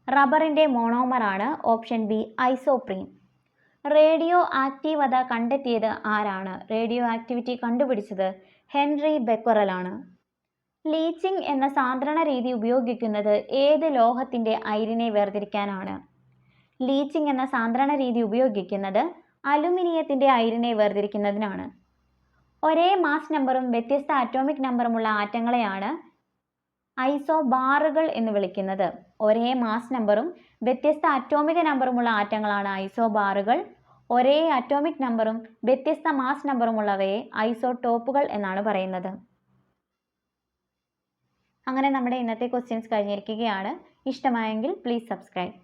റബ്ബറിൻ്റെ മോണോമർ ആണ് ഓപ്ഷൻ ബി ഐസോപ്രീൻ. റേഡിയോ ആക്റ്റീവത കണ്ടെത്തിയത് ആരാണ്? റേഡിയോ ആക്ടിവിറ്റി കണ്ടുപിടിച്ചത് ഹെൻറി ബെക്വറൽ ആണ്. ലീച്ചിങ് എന്ന സാന്ദ്രണ രീതി ഉപയോഗിക്കുന്നത് ഏത് ലോഹത്തിൻ്റെ അയിരിനെ വേർതിരിക്കാനാണ്? ലീച്ചിങ് എന്ന സാന്ദ്രണ രീതി ഉപയോഗിക്കുന്നത് അലുമിനിയത്തിൻ്റെ അയിരിനെ വേർതിരിക്കുന്നതിനാണ്. ഒരേ മാസ് നമ്പറും വ്യത്യസ്ത അറ്റോമിക് നമ്പറുമുള്ള ആറ്റങ്ങളെയാണ് ഐസോബാറുകൾ എന്ന് വിളിക്കുന്നത്. ഒരേ മാസ് നമ്പറും വ്യത്യസ്ത അറ്റോമിക നമ്പറുമുള്ള ആറ്റങ്ങളാണ് ഐസോബാറുകൾ. ഒരേ അറ്റോമിക് നമ്പറും വ്യത്യസ്ത മാസ് നമ്പറുമുള്ളവയെ ഐസോടോപ്പുകൾ എന്നാണ് പറയുന്നത്. അങ്ങനെ നമ്മുടെ ഇന്നത്തെ ക്വസ്റ്റ്യൻസ് കഴിഞ്ഞിരിക്കുകയാണ്. ഇഷ്ടമായെങ്കിൽ പ്ലീസ് സബ്സ്ക്രൈബ്.